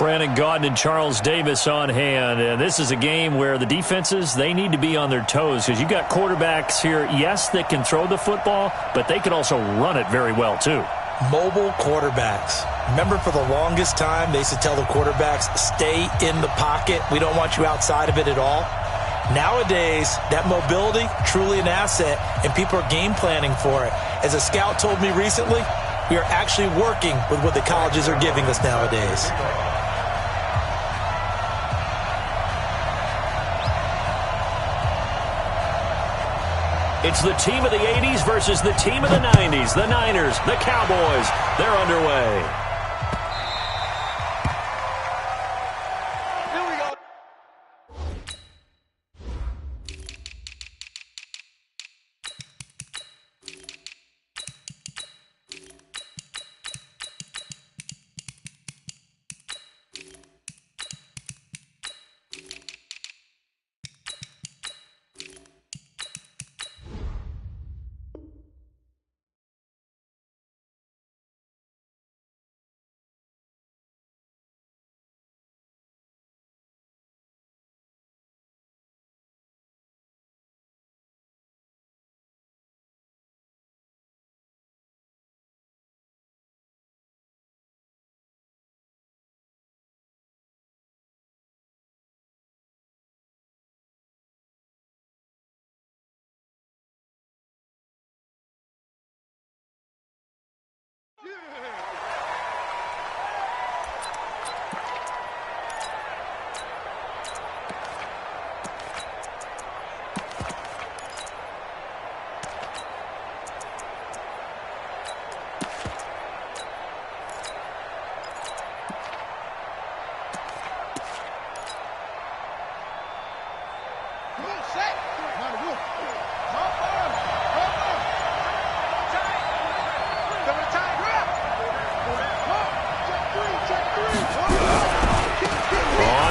Brandon Gaudin and Charles Davis on hand. And this is a game where the defenses, they need to be on their toes because you've got quarterbacks here, yes, that can throw the football, but they can also run it very well too. Mobile quarterbacks. Remember, for the longest time, they used to tell the quarterbacks, stay in the pocket. We don't want you outside of it at all. Nowadays, that mobility, truly an asset, and people are game planning for it. As a scout told me recently, we are actually working with what the colleges are giving us nowadays. It's the team of the 80s versus the team of the 90s. The Niners, the Cowboys, they're underway.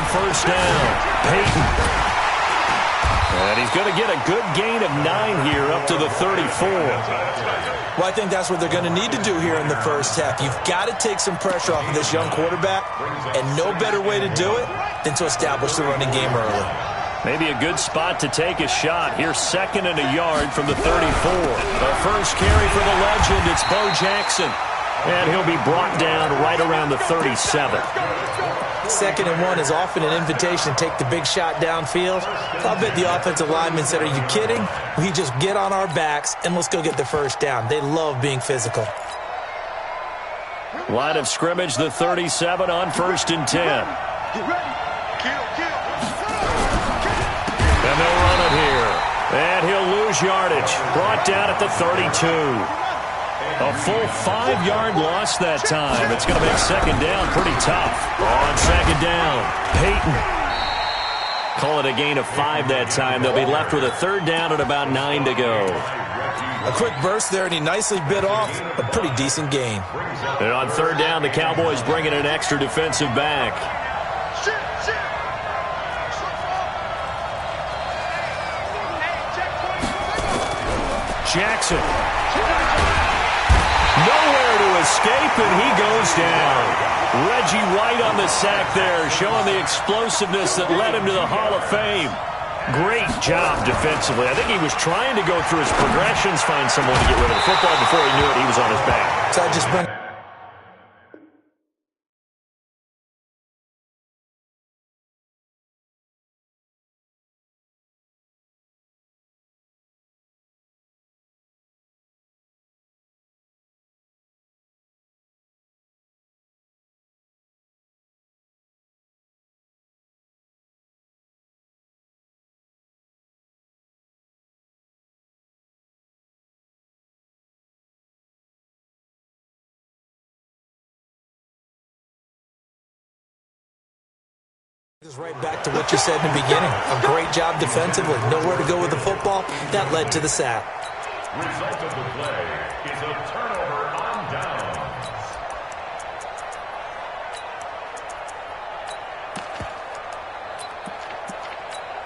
First down, Peyton. And he's going to get a good gain of 9 here up to the 34. Well, I think that's what they're going to need to do here in the first half. You've got to take some pressure off of this young quarterback, and no better way to do it than to establish the running game early. Maybe a good spot to take a shot. Here's 2nd and a yard from the 34. The first carry for the legend, it's Bo Jackson. And he'll be brought down right around the 37. 2nd and 1 is often an invitation to take the big shot downfield. I'll bet the offensive lineman said, are you kidding? We just get on our backs and let's go get the first down. They love being physical. Line of scrimmage, the 37 on 1st and 10. And they'll run it here. And he'll lose yardage. Brought down at the 32. A full 5-yard loss that time. It's going to make 2nd down pretty tough. On 2nd down, Peyton. Call it a gain of 5 that time. They'll be left with a 3rd down and about 9 to go. A quick burst there, and he nicely bit off a pretty decent gain. And on 3rd down, the Cowboys bring in an extra defensive back. Jackson. Nowhere to escape, and he goes down. Reggie White on the sack there, showing the explosiveness that led him to the Hall of Fame. Great job defensively. I think he was trying to go through his progressions, find someone to get rid of the football. Before he knew it, he was on his back. So I just bring... Right back to what you said in the beginning. A great job defensively. Nowhere to go with the football. That led to the sack. Result of the play is a turnover on downs.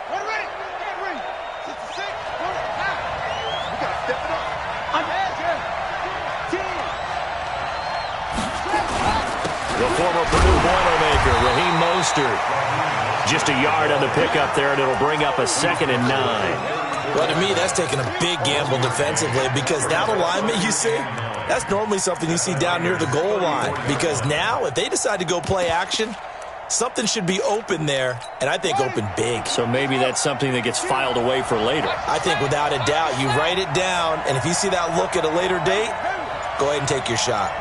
We're ready. Get ready. 66. We got to step it up. On the edge here. 10. The former Purdue Boilermaker, Raheem Mostert. Just a yard on the pickup there, and it'll bring up a 2nd and 9. Well, to me, that's taking a big gamble defensively because that alignment you see, that's normally something you see down near the goal line. Because now, if they decide to go play action, something should be open there, and I think open big. So maybe that's something that gets filed away for later. I think without a doubt, you write it down, and if you see that look at a later date, go ahead and take your shot.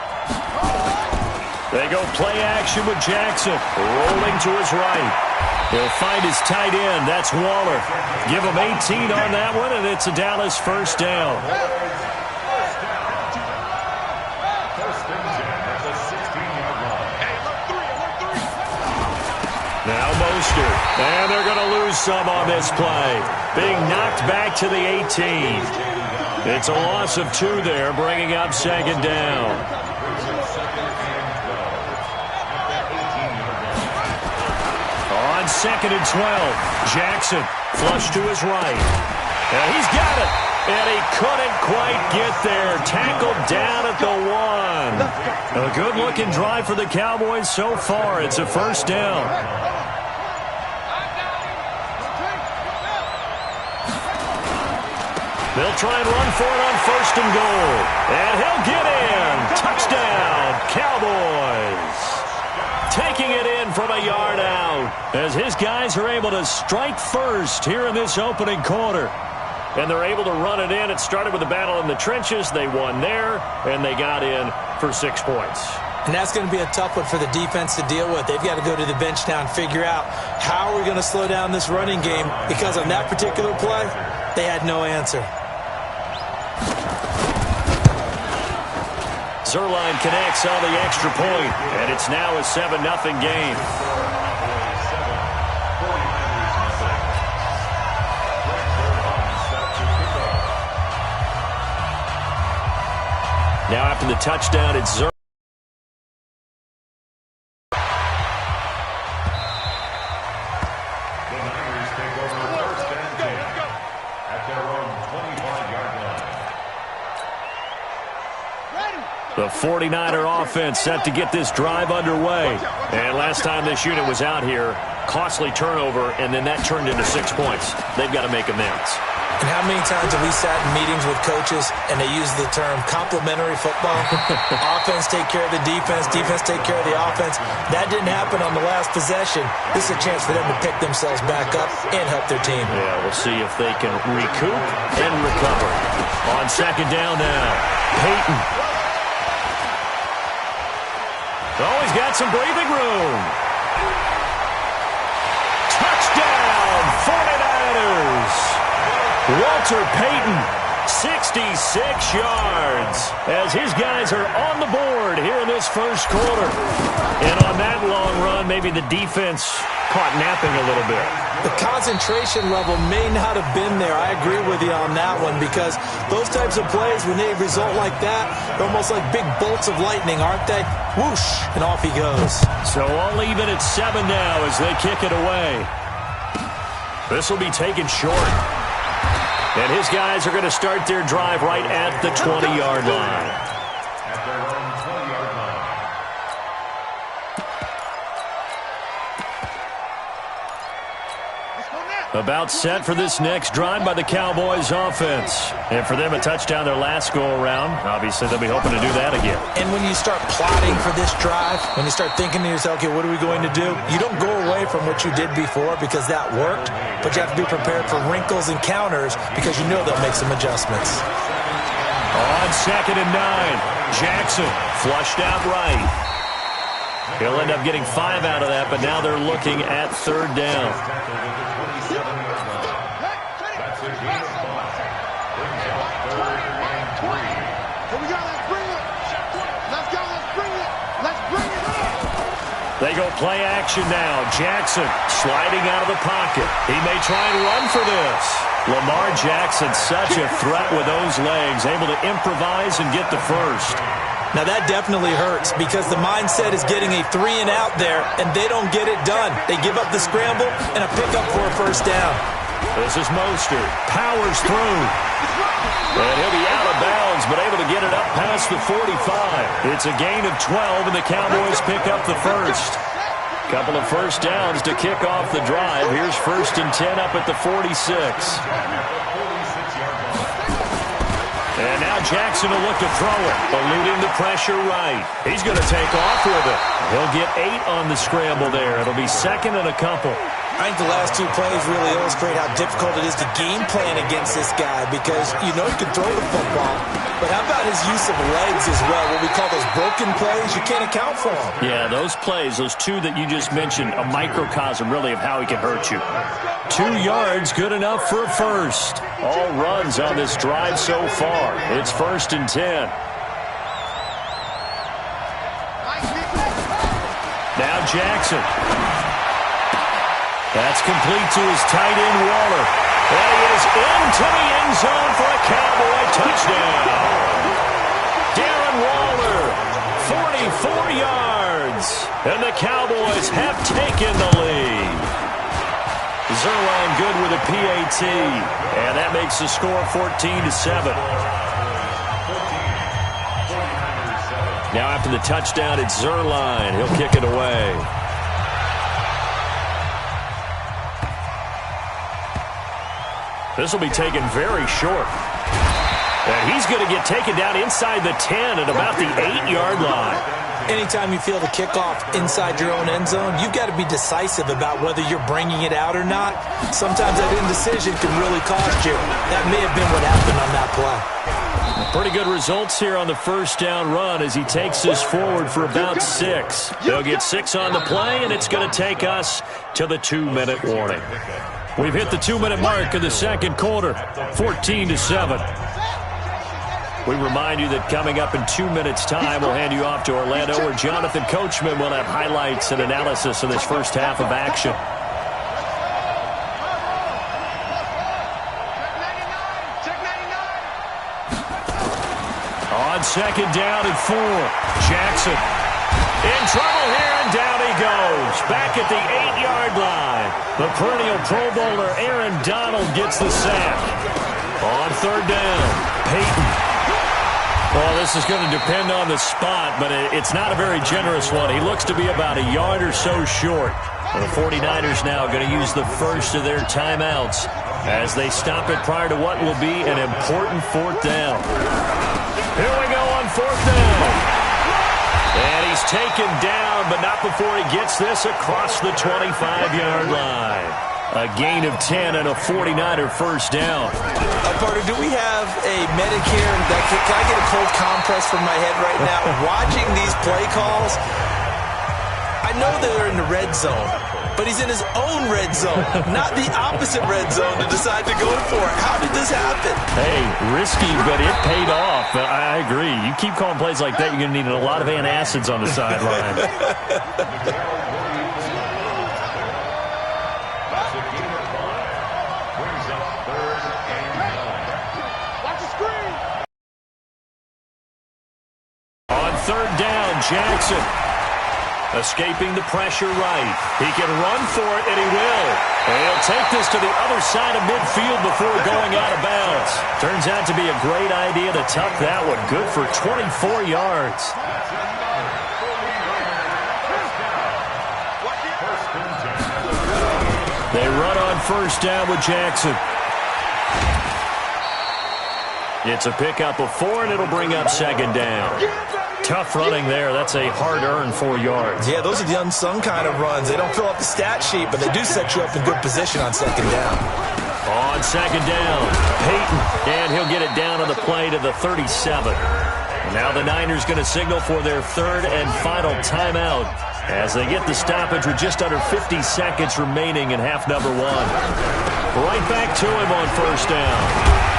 They go play action with Jackson, rolling to his right. He'll find his tight end. That's Waller. Give him 18 on that one, and it's a Dallas first down. Now Mostert, and they're going to lose some on this play. Being knocked back to the 18. It's a loss of 2 there, bringing up 2nd down. On 2nd and 12, Jackson flush to his right. And he's got it, and he couldn't quite get there. Tackled down at the 1. A good-looking drive for the Cowboys so far. It's a first down. They'll try and run for it on 1st and goal. And he'll get in. Touchdown, Cowboys. Taking it in from a yard out as his guys are able to strike first here in this opening quarter. And they're able to run it in. It started with a battle in the trenches. They won there, and they got in for 6 points. And that's going to be a tough one for the defense to deal with. They've got to go to the bench now and figure out how are we going to slow down this running game, because on that particular play, they had no answer. Zuerlein connects on the extra point, and it's now a 7-0 game. Now after the touchdown, it's Zuerlein. The Niners take over 1st and 10 at their own 25-yard line. The 49er offense set to get this drive underway. And last time this unit was out here, costly turnover, and then that turned into 6 points. They've got to make amends. And how many times have we sat in meetings with coaches and they use the term complementary football? Offense take care of the defense, defense take care of the offense. That didn't happen on the last possession. This is a chance for them to pick themselves back up and help their team. Yeah, we'll see if they can recoup and recover. On 2nd down now, Peyton. Oh, he's got some breathing room. Touchdown, 49ers. Walter Payton, 66 yards, as his guys are on the board here in this first quarter. And on that long run, maybe the defense caught napping a little bit. The concentration level may not have been there. I agree with you on that one, because those types of plays, when they result like that, they're almost like big bolts of lightning, aren't they? Whoosh, and off he goes. So all even at 7 now as they kick it away. This will be taken short. And his guys are going to start their drive right at the 20-yard line. At their own 20-yard line. About set for this next drive by the Cowboys offense. And for them, a touchdown their last go-around. Obviously, they'll be hoping to do that again. And when you start plotting for this drive, when you start thinking to yourself, okay, what are we going to do? You don't go away from what you did before because that worked, but you have to be prepared for wrinkles and counters because you know they'll make some adjustments. On 2nd and 9, Jackson flushed out right. He'll end up getting 5 out of that, but now they're looking at 3rd down. They go play action now. Jackson sliding out of the pocket. He may try and run for this. Lamar Jackson, such a threat with those legs, able to improvise and get the first. Now that definitely hurts because the mindset is getting a 3-and-out there, and they don't get it done. They give up the scramble and a pickup for a first down. This is Mostert. Powers through. And he'll be out of bounds yards, but able to get it up past the 45. It's a gain of 12, and the Cowboys pick up the first. Couple of first downs to kick off the drive. Here's 1st and 10 up at the 46. And now Jackson will look to throw it, eluding the pressure right. He's going to take off with it. He'll get 8 on the scramble there. It'll be 2nd and a couple. I think the last 2 plays really illustrate how difficult it is to game plan against this guy because you know he can throw the football, but how about his use of legs as well? What we call those broken plays, you can't account for them. Yeah, those plays, those 2 that you just mentioned, a microcosm really of how he can hurt you. 2 yards, good enough for a first. All runs on this drive so far. It's 1st and 10. Now Jackson. That's complete to his tight end, Waller. And he is into the end zone for a Cowboy touchdown. Darren Waller, 44 yards. And the Cowboys have taken the lead. Zuerlein good with a PAT. And that makes the score 14-7. Now after the touchdown, it's Zuerlein. He'll kick it away. This will be taken very short. And he's going to get taken down inside the 10 at about the 8-yard line. Anytime you feel the kickoff inside your own end zone, you've got to be decisive about whether you're bringing it out or not. Sometimes that indecision can really cost you. That may have been what happened on that play. Pretty good results here on the first down run as he takes this forward for about 6. They'll get 6 on the play, and it's going to take us to the 2-minute warning. We've hit the 2-minute mark of the second quarter, 14-7. We remind you that coming up in 2 minutes' time, we'll hand you off to Orlando, where Jonathan Coachman will have highlights and analysis of this first half of action. On 2nd down and 4, Jackson in trouble here, and down he goes. Back at the 8-yard line. The perennial Pro Bowler Aaron Donald gets the sack. On 3rd down, Peyton. Well, this is going to depend on the spot, but it's not a very generous one. He looks to be about a yard or so short. The 49ers now going to use the first of their timeouts as they stop it prior to what will be an important 4th down. Here we go on 4th down. And he's taken down, but not before he gets this across the 25-yard line. A gain of 10 and a 49er first down. Carter, do we have a medic here? Can I get a cold compress from my head right now? Watching these play calls, I know they're in the red zone, but he's in his own red zone, not the opposite red zone to decide to go for it. How did this happen? Hey, risky, but it paid off. I agree. You keep calling plays like that, you're going to need a lot of antacids on the sideline. On 3rd down, Jackson. Escaping the pressure right. He can run for it, and he will. And he'll take this to the other side of midfield before going out of bounds. Turns out to be a great idea to tuck that one. Good for 24 yards. They run on 1st down with Jackson. It's a pickup of 4, and it'll bring up 2nd down. Tough running there. That's a hard-earned 4 yards. Yeah, those are the unsung kind of runs. They don't fill up the stat sheet, but they do set you up in good position on 2nd down. On 2nd down, Peyton, and he'll get it down on the play to the 37. Now the Niners going to signal for their 3rd and final timeout as they get the stoppage with just under 50 seconds remaining in half number 1. Right back to him on 1st down.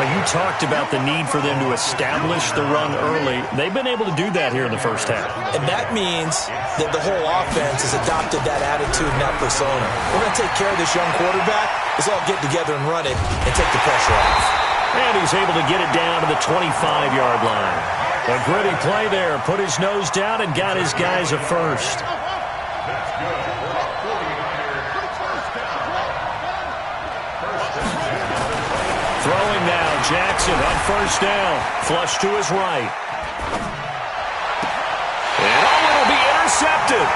You talked about the need for them to establish the run early. They've been able to do that here in the first half. And that means that the whole offense has adopted that attitude and that persona. We're going to take care of this young quarterback. Let's all get together and run it and take the pressure off. And he's able to get it down to the 25-yard line. A gritty play there. Put his nose down and got his guys a first. Throwing now, Jackson on first down. Flush to his right. And it'll be intercepted.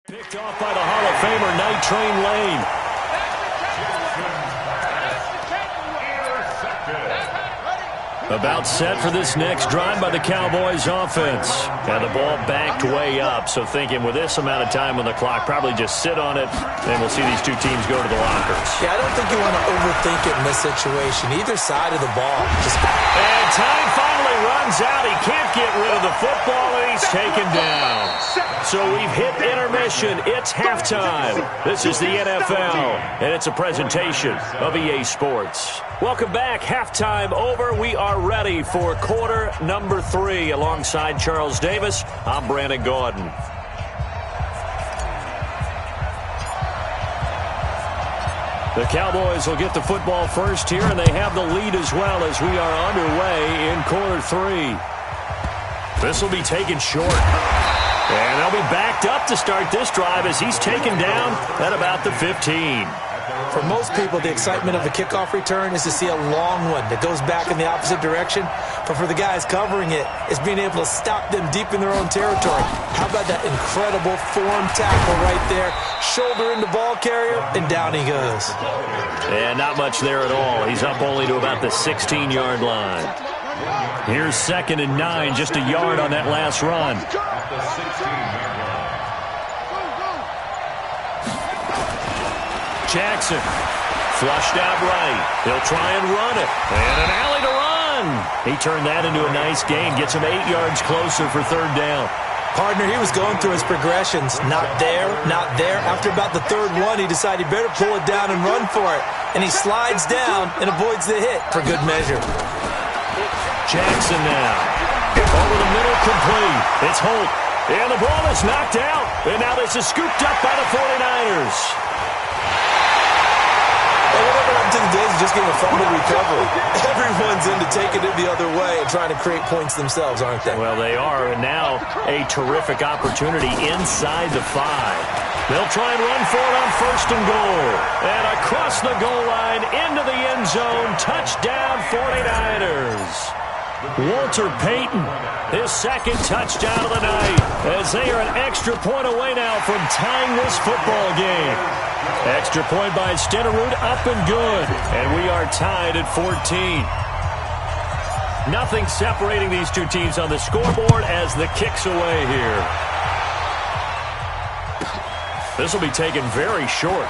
Picked off by the Hall of Famer Night Train Lane. About set for this next drive by the Cowboys offense. And the ball backed way up, so thinking with this amount of time on the clock, probably just sit on it, and we'll see these two teams go to the lockers. Yeah, I don't think you want to overthink it in this situation. Either side of the ball. And time finally runs out. He can't get rid of the football, and he's taken down. So we've hit intermission. It's halftime. This is the NFL, and it's a presentation of EA Sports. Welcome back. Halftime over. We are ready for quarter number 3. Alongside Charles Davis, I'm Brandon Gaudin. The Cowboys will get the football first here, and they have the lead as well as we are underway in quarter 3. This will be taken short. And they'll be backed up to start this drive as he's taken down at about the 15. For most people, the excitement of a kickoff return is to see a long one that goes back in the opposite direction. But for the guys covering it, it's being able to stop them deep in their own territory. How about that incredible form tackle right there? Shoulder in the ball carrier, and down he goes. And not much there at all. He's up only to about the 16-yard line. Here's 2nd and 9, just a yard on that last run. Jackson, flushed out right. He'll try and run it. And an alley to run. He turned that into a nice gain. Gets him 8 yards closer for 3rd down. Partner, he was going through his progressions. Not there, not there. After about the 3rd one, he decided he better pull it down and run for it. And he slides down and avoids the hit for good measure. Jackson now. Over the middle, complete. It's Holt. And the ball is knocked out. And now this is scooped up by the 49ers. Whatever happened to the days of just getting a fumble recovery? Everyone's into taking it the other way and trying to create points themselves, aren't they? Well, they are, and now a terrific opportunity inside the 5. They'll try and run for it on 1st and goal. And across the goal line, into the end zone, touchdown 49ers. Walter Payton, his 2nd touchdown of the night, as they are an extra point away now from tying this football game. Extra point by Stenerud, up and good. And we are tied at 14. Nothing separating these two teams on the scoreboard as the kick's away here. This will be taken very short.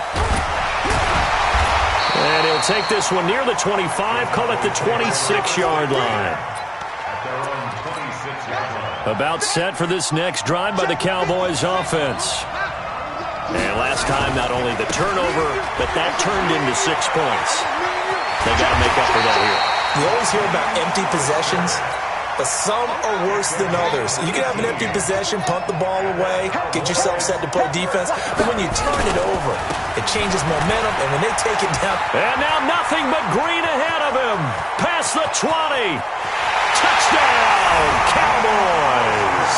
And he'll take this one near the 25, call it the 26-yard line. About set for this next drive by the Cowboys offense. And last time, not only the turnover, but that turned into 6 points. They got to make up for that here. You always hear about empty possessions, but some are worse than others. You can have an empty possession, punt the ball away, get yourself set to play defense, but when you turn it over, it changes momentum, and when they take it down... And now nothing but green ahead of him. Past the 20. Touchdown, Cowboys.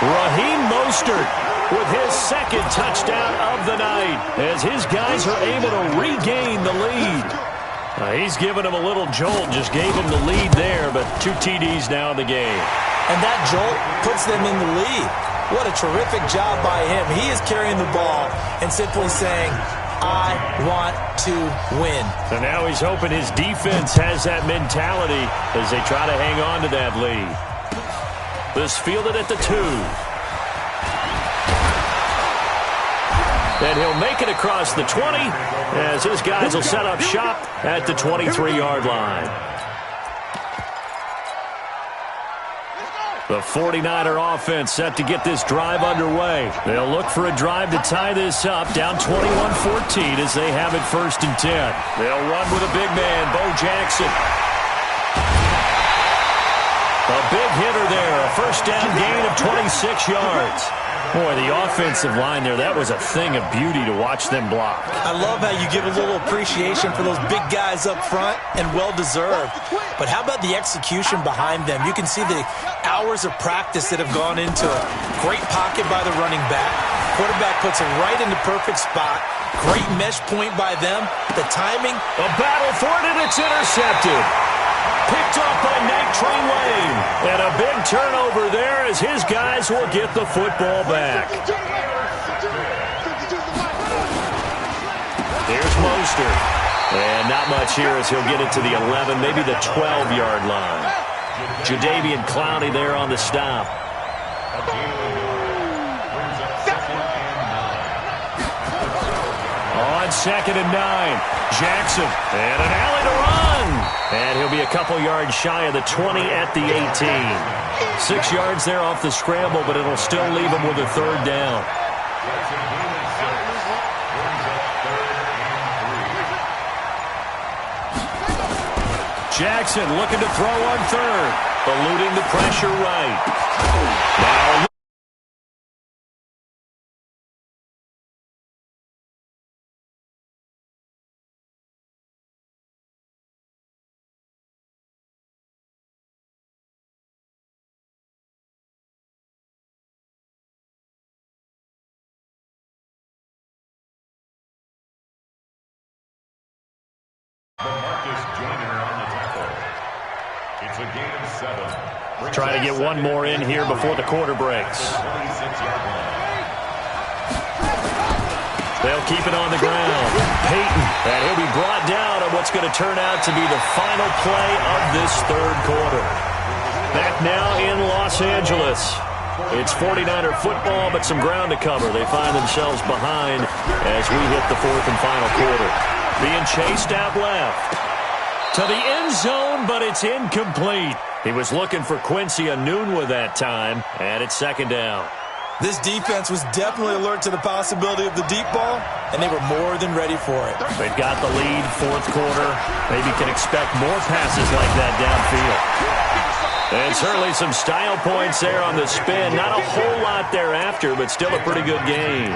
Raheem Mostert with his 2nd touchdown of the night as his guys are able to regain the lead. He's given him a little jolt, just gave him the lead there, but 2 TDs now in the game. And that jolt puts them in the lead. What a terrific job by him. He is carrying the ball and simply saying, I want to win. And now he's hoping his defense has that mentality as they try to hang on to that lead. This fielded at the 2. And he'll make it across the 20 as his guys will set up shop at the 23-yard line. The 49er offense set to get this drive underway. They'll look for a drive to tie this up, down 21-14 as they have it 1st and 10. They'll run with a big man, Bo Jackson. A big hitter there, a 1st down gain of 26 yards. Boy, the offensive line there, that was a thing of beauty to watch them block. I love how you give a little appreciation for those big guys up front, and well-deserved. But how about the execution behind them? You can see the hours of practice that have gone into it. Great pocket by the running back. Quarterback puts it right in the perfect spot. Great mesh point by them. The timing. A battle for it, and it's intercepted. Picked off by Night Train Lane. And a big turnover there as his guys will get the football back. Here's Mostert. And not much here as he'll get it to the 11, maybe the 12-yard line. Jadeveon Clowney there on the stop. On 2nd and 9, Jackson. And an alley to run. And he'll be a couple yards shy of the 20 at the 18. 6 yards there off the scramble, but it'll still leave him with a 3rd down. Jackson looking to throw on 3rd. Eluding the pressure right. Now It's a gain of 7. try to get one more in here before the quarter breaks. They'll keep it on the ground. Peyton, and he'll be brought down on what's going to turn out to be the final play of this 3rd quarter. Back now in Los Angeles. It's 49er football, but some ground to cover. They find themselves behind as we hit the 4th and final quarter. Being chased out left. To the end zone, but it's incomplete. He was looking for Quincy Enunwa that time, and it's 2nd down. This defense was definitely alert to the possibility of the deep ball, and they were more than ready for it. They've got the lead, 4th quarter. Maybe can expect more passes like that downfield. And certainly some style points there on the spin. Not a whole lot thereafter, but still a pretty good game.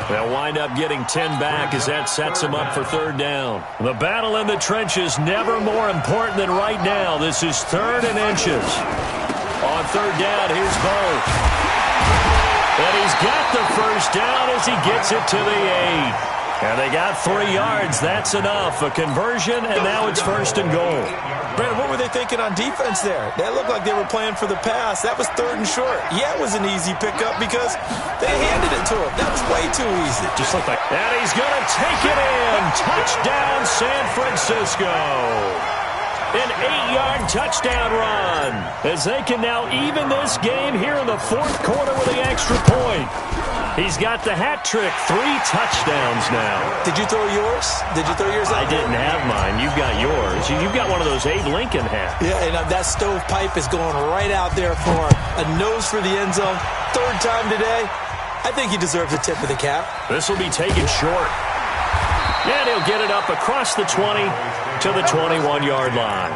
They'll wind up getting 10 back as that sets them up for 3rd down. The battle in the trenches never more important than right now. This is 3rd and inches. On 3rd down, here's Bo. And he's got the 1st down as he gets it to the 8. And they got 3 yards. That's enough. A conversion, and now it's 1st and goal. Brandon, what were they thinking on defense there? That looked like they were playing for the pass. That was 3rd and short. Yeah, it was an easy pickup because they handed it to him. That was way too easy. Just looked like that. He's going to take it in. Touchdown, San Francisco. An 8-yard touchdown run as they can now even this game here in the 4th quarter with the extra point. He's got the hat trick, 3 touchdowns now. Did you throw yours? Did you throw yours out? I didn't have mine. You've got yours. You've got one of those Abe Lincoln hats. Yeah, and that stovepipe is going right out there for a nose for the end zone. 3rd time today. I think he deserves a tip of the cap. This will be taken short. And he'll get it up across the 20 to the 21-yard line.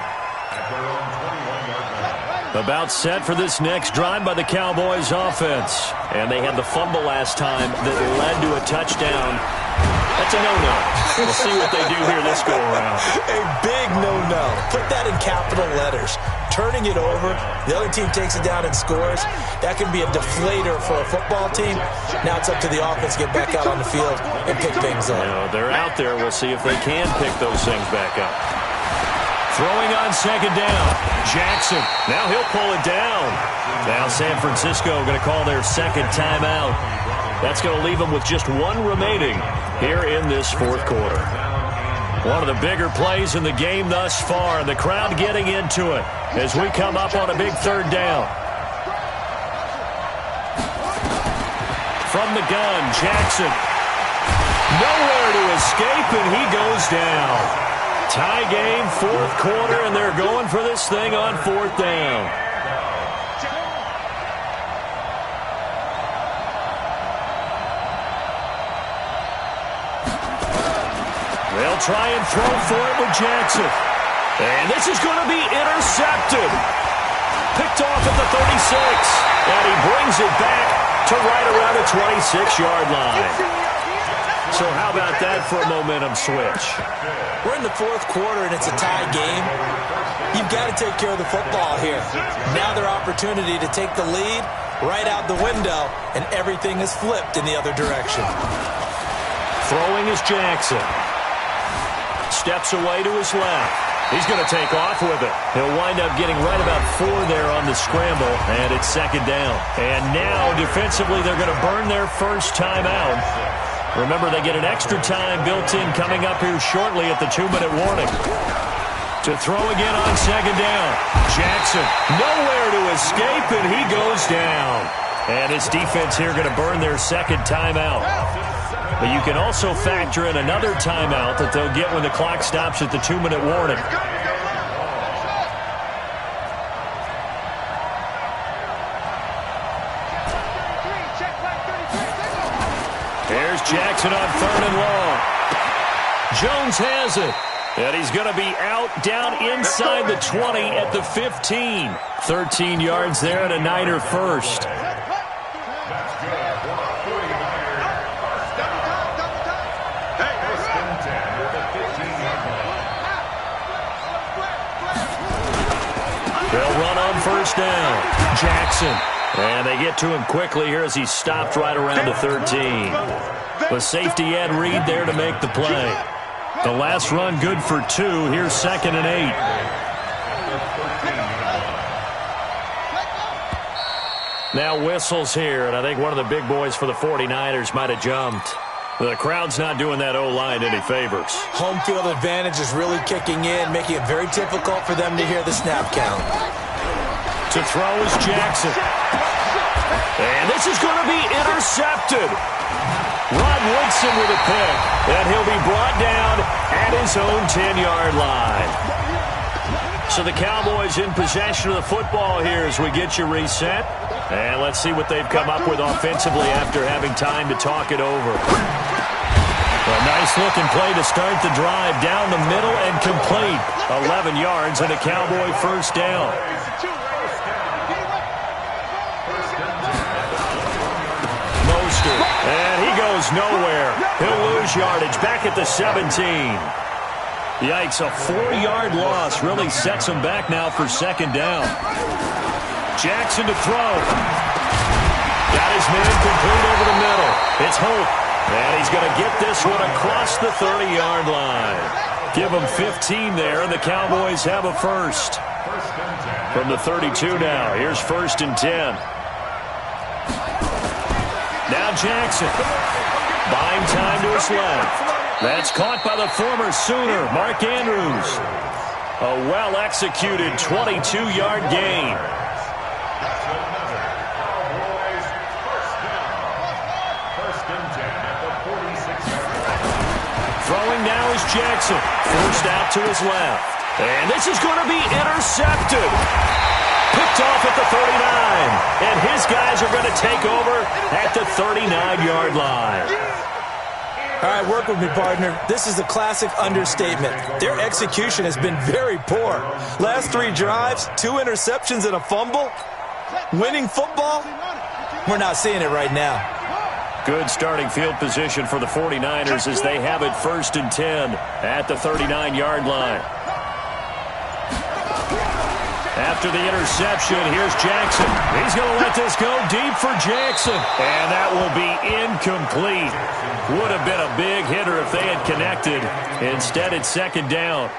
About set for this next drive by the Cowboys offense. And they had the fumble last time that led to a touchdown. That's a no-no. We'll see what they do here this go-around. A big no-no. Put that in capital letters. Turning it over, the other team takes it down and scores. That can be a deflator for a football team. Now it's up to the offense to get back out on the field and pick things up. You know, they're out there. We'll see if they can pick those things back up. Throwing on 2nd down. Jackson. Now he'll pull it down. Now San Francisco going to call their 2nd timeout. That's going to leave them with just 1 remaining here in this 4th quarter. One of the bigger plays in the game thus far. The crowd getting into it as we come up on a big 3rd down. From the gun, Jackson. Nowhere to escape, and he goes down. Tie game, 4th quarter, and they're going for this thing on 4th down. They'll try and throw for it with Jackson. And this is going to be intercepted. Picked off at the 36. And he brings it back to right around the 26-yard line. So how about that for a momentum switch? We're in the fourth quarter, and it's a tie game. You've got to take care of the football here. Now their opportunity to take the lead right out the window, and everything is flipped in the other direction. Throwing is Jackson. Steps away to his left. He's going to take off with it. He'll wind up getting right about 4 there on the scramble, and it's second down. And now, defensively, they're going to burn their first timeout. Remember, they get an extra time built in coming up here shortly at the 2-minute warning. To throw again on second down. Jackson, nowhere to escape, and he goes down. And his defense here going to burn their second timeout. But you can also factor in another timeout that they'll get when the clock stops at the 2-minute warning. Here's Jackson on 3rd and long. Jones has it. And he's going to be out down inside the 20 at the 15. 13 yards there and a Niner first. They'll run on first down. Jackson. And they get to him quickly here as he's stopped right around the 13. The safety Ed Reed there to make the play. The last run good for 2. Here's 2nd and 8. Now whistles here, and I think one of the big boys for the 49ers might have jumped. The crowd's not doing that O-line any favors. Home field advantage is really kicking in, making it very difficult for them to hear the snap count. To throw is Jackson. And this is going to be intercepted. Rod Woodson with a pick. And he'll be brought down at his own 10-yard line. So the Cowboys in possession of the football here as we get you reset. And let's see what they've come up with offensively after having time to talk it over. A nice-looking play to start the drive down the middle and complete. 11 yards and a Cowboy first down. And he goes nowhere. He'll lose yardage back at the 17. Yikes, a 4-yard loss really sets him back now for second down. Jackson to throw. Got his man complete over the middle. It's Hope. And he's going to get this one across the 30-yard line. Give him 15 there, and the Cowboys have a first. From the 32 now, here's 1st and 10. Now Jackson, buying time to his left. That's caught by the former Sooner, Mark Andrews. A well-executed 22-yard gain. Throwing now is Jackson, forced out to his left. And this is going to be intercepted. Picked off at the 39, and his guys are going to take over at the 39-yard line. All right, work with me, partner. This is a classic understatement. Their execution has been very poor. Last 3 drives, 2 interceptions and a fumble. Winning football? We're not seeing it right now. Good starting field position for the 49ers as they have it 1st and 10 at the 39-yard line. After the interception, here's Jackson. He's going to let this go deep for Jackson. And that will be incomplete. Would have been a big hitter if they had connected. Instead, it's second down.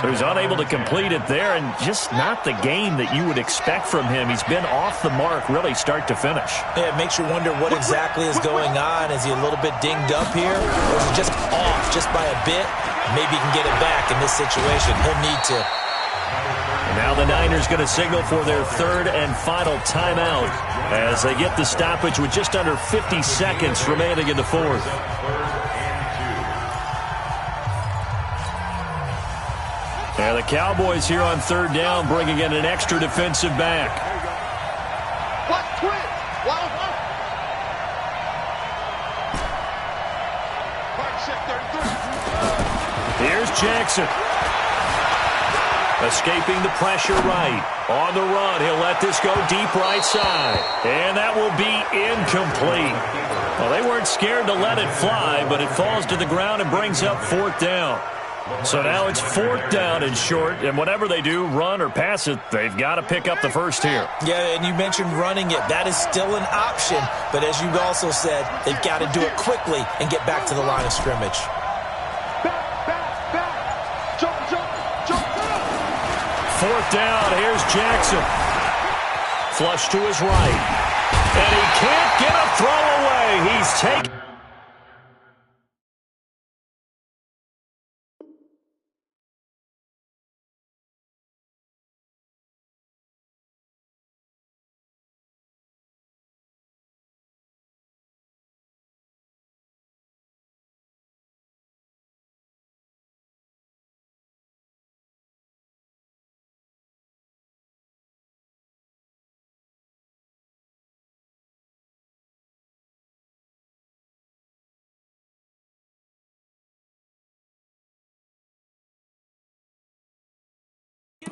So he's unable to complete it there, and just not the game that you would expect from him. He's been off the mark, really, start to finish. Yeah, it makes you wonder what exactly is going on. Is he a little bit dinged up here? Or is he just off just by a bit? Maybe he can get it back in this situation. He'll need to. And now the Niners going to signal for their 3rd and final timeout as they get the stoppage with just under 50 seconds remaining in the 4th. And the Cowboys here on 3rd down bringing in an extra defensive back. Here's Jackson. Escaping the pressure right. On the run, he'll let this go deep right side. And that will be incomplete. Well, they weren't scared to let it fly, but it falls to the ground and brings up 4th down. So now it's 4th down and short, and whatever they do, run or pass it, they've got to pick up the first here. Yeah, and you mentioned running it. That is still an option, but as you also said, they've got to do it quickly and get back to the line of scrimmage. Jump, jump, jump. 4th down, here's Jackson. Flush to his right. And he can't get a throw away. He's taken.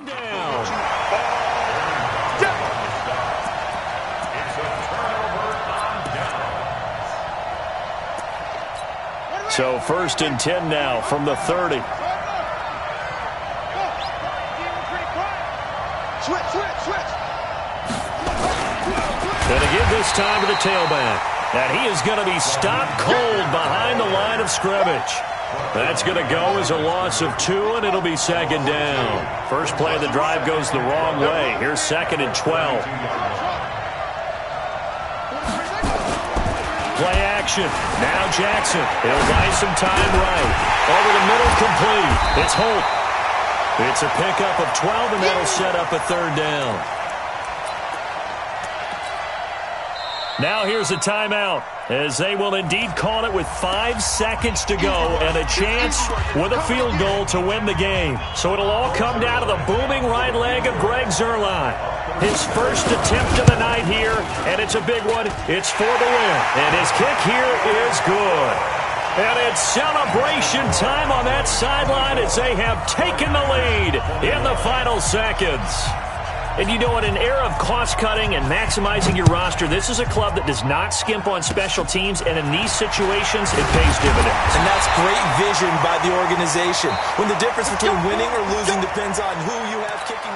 Down. So 1st and 10 now from the 30. Switch, switch, switch. And again this time to the tailback. And he is going to be stopped cold behind the line of scrimmage. That's going to go as a loss of 2, and it'll be 2nd down. First play of the drive goes the wrong way. Here's 2nd and 12. Play action. Now Jackson. He'll buy some time right. Over the middle, complete. It's Holt. It's a pickup of 12, and that'll set up a 3rd down. Now here's a timeout, as they will indeed call it with 5 seconds to go and a chance with a field goal to win the game. So it'll all come down to the booming right leg of Greg Zuerlein. His first attempt of the night here, and it's a big one. It's for the win, and his kick here is good. And it's celebration time on that sideline as they have taken the lead in the final seconds. And you know, in an era of cost-cutting and maximizing your roster, this is a club that does not skimp on special teams, and in these situations, it pays dividends. And that's great vision by the organization. When the difference between winning or losing depends on who you have kicking.